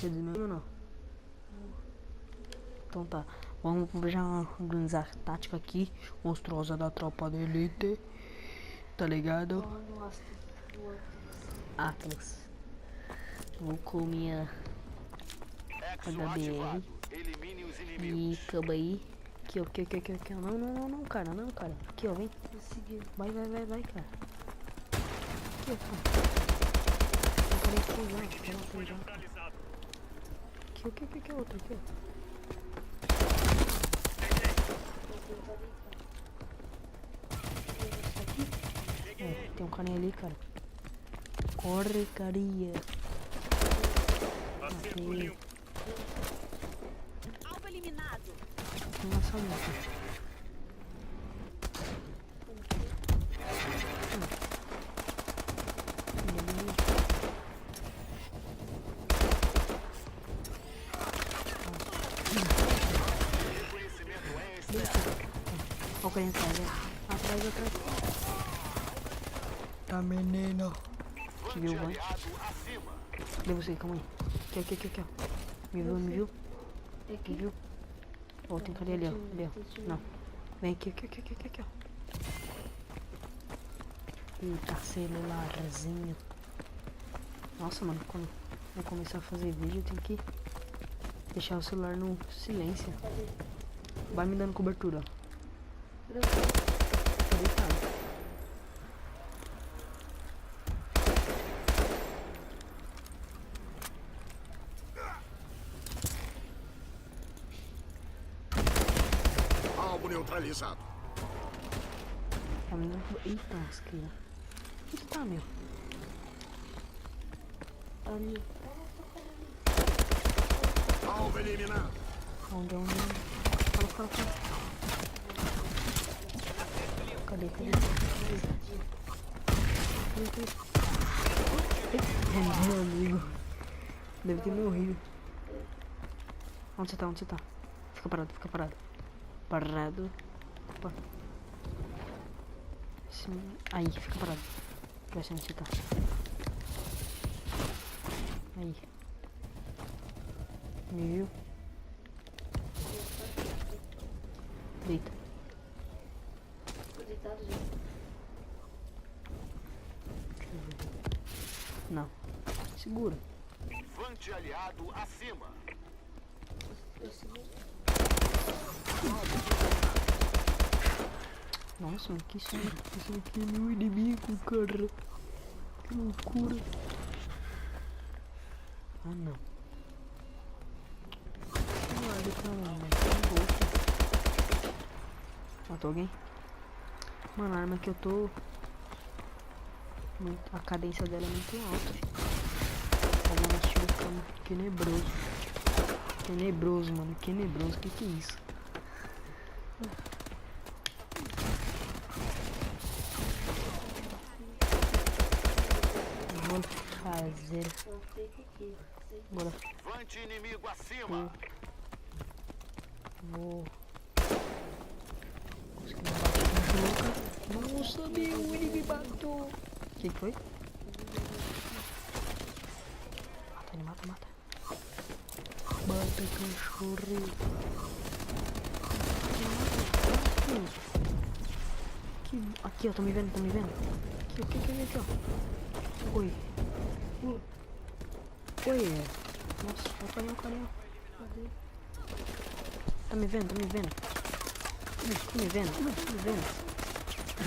Quer dizer, mesmo não. Então tá. Vamos já organizar a tática aqui. Monstruosa da tropa da elite. Tá ligado? Atlas. Vou com minha HBR. E calma aí. Aqui, ó. Aqui, ó. Não, cara. Não, cara. Aqui, ó. Vem. Vai, cara. Aqui, ó. Aqui, outro. Aqui, ó. É, tem um carinha ali, cara. Corre, carinha. Matei. Alvo eliminado. Nossa, moça. Olha o carinha atrás. Tá, menino. Que viu, vai? Cadê você? Calma aí. Aqui, ó. Me viu? Me viu? Ó, tem carinha ali, ó. Não. Vem aqui, ó. Eita, celularzinho. Nossa, mano, quando eu começar a fazer vídeo, eu tenho que deixar o celular no silêncio. Vai me dando cobertura, ó. Tá deitado. Alvo neutralizado. Tá me dando... Eita, lasqueira. Onde tá, meu? Ali. Alvo eliminado. Onde? Fala. Cadê? É meu amigo. Deve ter morrido. Onde você tá? Fica parado. Parado. Opa. Sim. Aí, fica parado. Vai ser onde você tá. Aí. Me viu? Deita. Não. Segura. Infante aliado acima. Nossa, mano, que isso? Isso aqui é meu inimigo, cara. Que loucura. Ah, não. Olha pra lá, mano. Matou alguém? Mano, a arma que eu tô... A cadência dela é muito alta, filho. Ela machuca tenebroso. Tenebroso, mano. Tenebroso. Que é isso? Vou fazer... Bora. Inimigo acima. Vou... Nossa, meu, ele me matou. O que foi? Mata. Mata, cachorro. Aqui, ó, tô me vendo. Aqui, ó. Oi. Nossa, olha o carinha. Tá me vendo?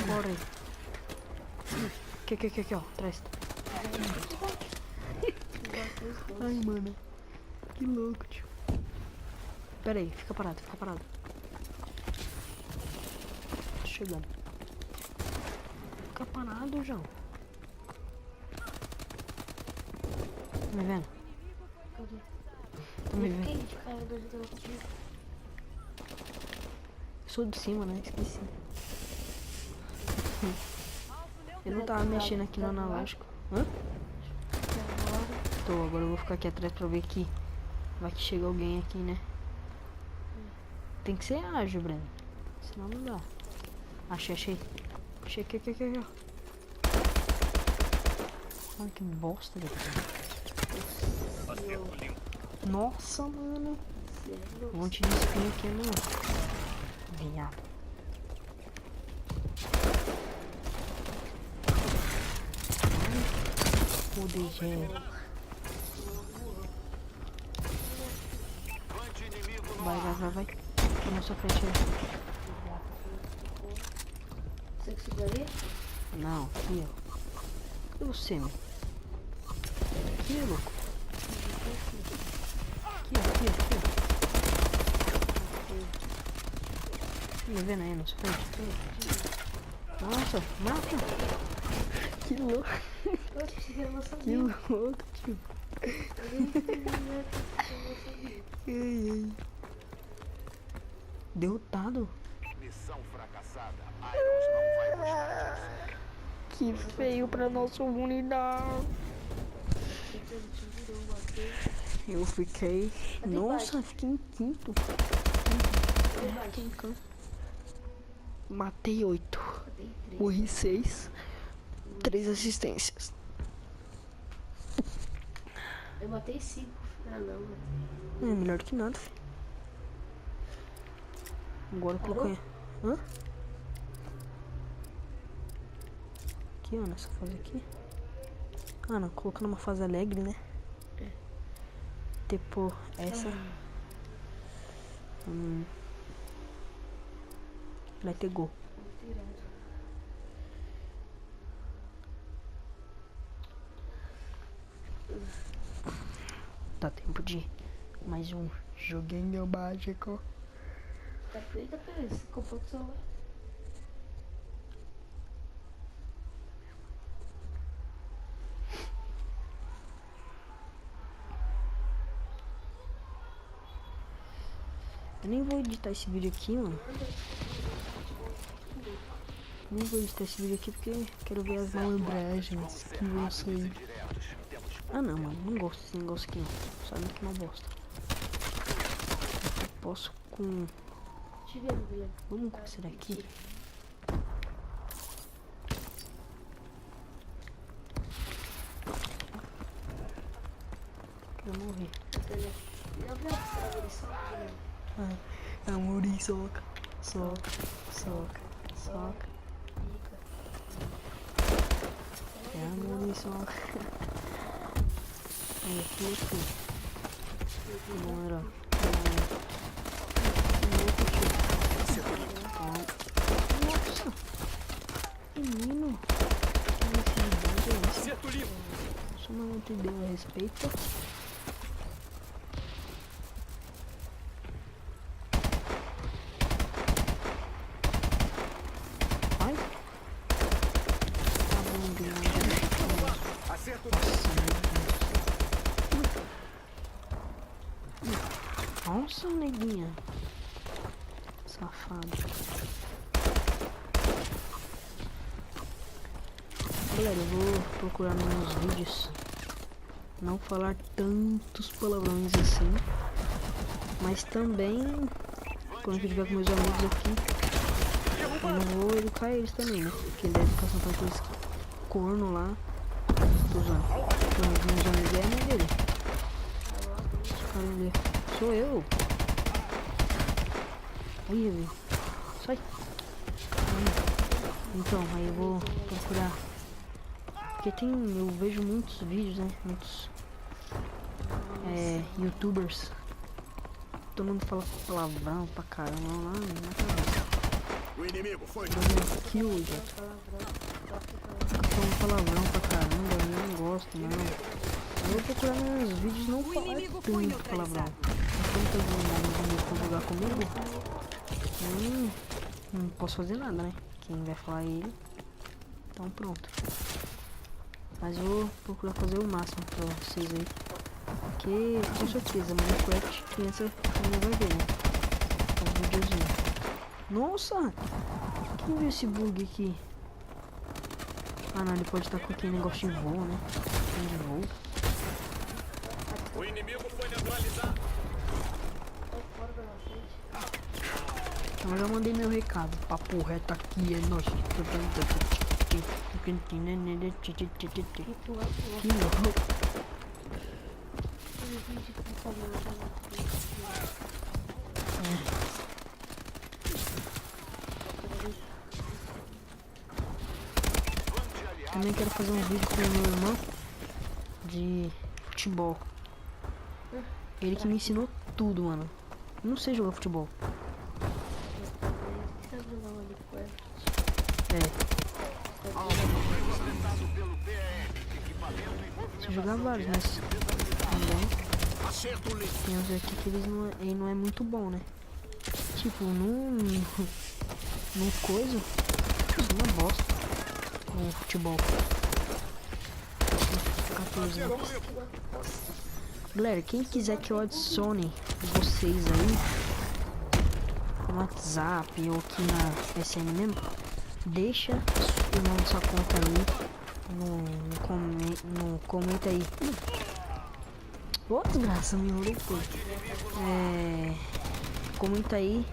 Corre. Aqui, ó, atrás. Ai, mano. Que louco, tio. Pera aí, fica parado. Tô chegando. Fica parado, João. Tá me vendo? Tá me vendo? Sou de cima, né? Esqueci. Eu não tava mexendo aqui no analógico. Hã? Agora eu vou ficar aqui atrás pra ver que vai que chega alguém aqui, né? Tem que ser ágil, Breno. Senão não dá. Achei aqui, ó. Olha que bosta, velho. Nossa, mano. Sério? Um monte de espinho aqui no... Viado. O DG. Levante inimigo no Vai. Tá na sua frente aí. Você conseguiu ali? Não, aqui, ó. Cadê você, meu? Aqui, louco. Aqui. Me vendo aí na sua frente? Nossa, mata! Que louco, Eu cheguei, eu não que sabia. louco, tio. Ai. Derrotado? missão fracassada. Irons não vai gostar disso. Que feio pra nossa unidade. Eu fiquei... Nossa, fiquei em quinto. Matei 8. Morri 6. 3 assistências. Eu matei 5. Ah, não, matei. É melhor do que nada, filho. Agora eu coloquei... Hã? Aqui, ó, nessa fase aqui. Ah, não, colocando uma fase alegre, né? Tipo, essa. Vai ter gol. Dá tempo de mais um joguinho mágico. Tá feita, Pérez. Você comprou o celular. Eu nem vou editar esse vídeo aqui, mano. Nem vou editar esse vídeo aqui porque quero ver as malandragens que vão sair. Ah não, mano, não gosto desse negócio aqui não. Sabe que é uma bosta. Eu posso com... Te vendo, Guilherme. Vamos com esse daqui. Quero morrer. Eu vi a evolução, Guilherme. É amor e soca. Soca. Pica. É amor e soca. Aí, aqui. Bora. Nossa. Menino. Que necessidade é essa? Só não entendeu a respeito. Vai. Tá bom, Guilherme. Acerto. Nossa, neguinha. Safado. Galera, eu vou procurar nos meus vídeos não falar tantos palavrões assim. Mas também, quando eu estiver com meus amigos aqui, eu não vou educar eles também, né? Porque ele deve ficar só aqueles corno lá. Tô usando. Os meus amigos é a mãe dele. Cadê? Sou eu. Aí, velho. Sai. Então, aí eu vou procurar. Porque eu vejo muitos vídeos, né? Muitos youtubers. Todo mundo fala palavrão pra caramba lá na cabeça. O inimigo foi. Kill, já. Fica falando palavrão pra caramba, eu não gosto, não. Eu vou procurar nos vídeos não falar tanto palavrão. Enquanto alguém for jogar comigo, não posso fazer nada, né? Quem vai falar é ele. Então pronto. Mas eu vou procurar fazer o máximo pra vocês aí. Porque com certeza Minecraft criança não vai ver, né? Os videozinhos. Nossa! Quem viu esse bug aqui? Ah não, ele pode estar com aquele negócio de voo, né? De voo. O inimigo foi neutralizado. Eu já mandei meu recado. Papo reto aqui é nós. Que louco. vídeo pra fazer um canal. Também quero fazer um vídeo com o meu irmão de futebol. Ele que me ensinou tudo, mano. Eu não sei jogar futebol. Sabe jogar um helicóptero? Você jogar vários, mas também tem uns aqui que ele não é muito bom, né? Tipo, no coisa, isso é uma bosta. No futebol. 14 anos. Galera, quem quiser que eu adicione vocês aí no WhatsApp ou aqui na PSN mesmo, deixa o nome da sua conta aí no comenta aí. Ô, desgraça, me enrolei todo. Comenta aí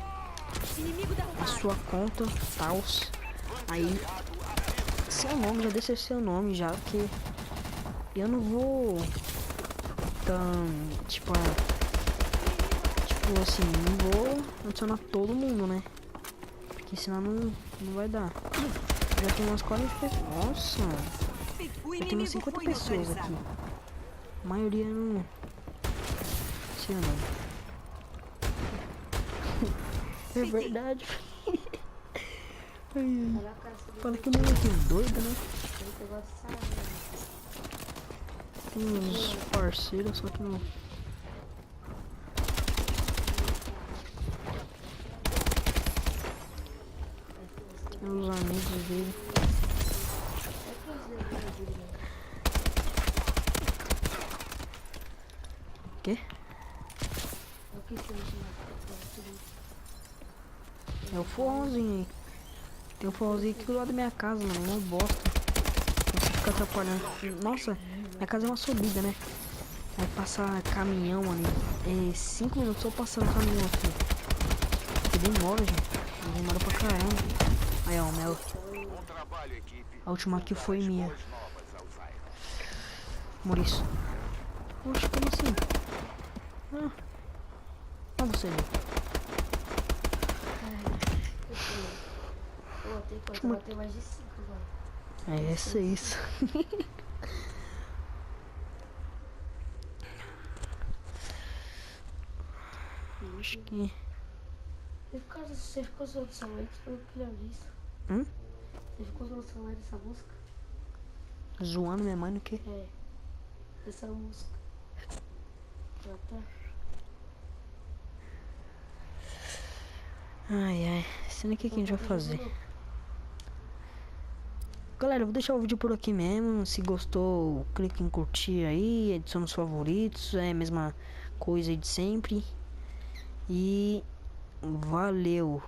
a sua conta, tals. Aí, seu nome, já deixa seu nome já, porque eu não vou tipo assim, não vou adicionar todo mundo, né? Porque senão não vai dar. Já tem umas 40 pessoas. Nossa! Já tem umas 50 pessoas aqui. A maioria não sei o nome. É verdade. Fala que o moleque é doido, né? Tem uns parceiros, só que não. Tem uns amigos dele. O quê? É o forrozinho aí. Tem um forrozinho aqui do lado da minha casa, mano. Uma bosta. Você fica atrapalhando. Nossa, minha casa é uma subida, né? Vai passar caminhão ali. 5 minutos só passando caminhão aqui. Que demora, gente. Demora pra caramba. Aí, ó, o mel. A última aqui foi minha. Maurício. Oxe, como assim? Olha você ali. Eu botei mais de 5 agora. É isso. Acho que... Você ficou usando celular pelo que eu vi isso. Você ficou usando celular dessa música? Zoando minha mãe no quê? É. Dessa música. Já tá. Ai. Sendo que a gente vai fazer. Galera, eu vou deixar o vídeo por aqui mesmo. Se gostou, clique em curtir aí, adicione os favoritos. É a mesma coisa aí de sempre. E valeu!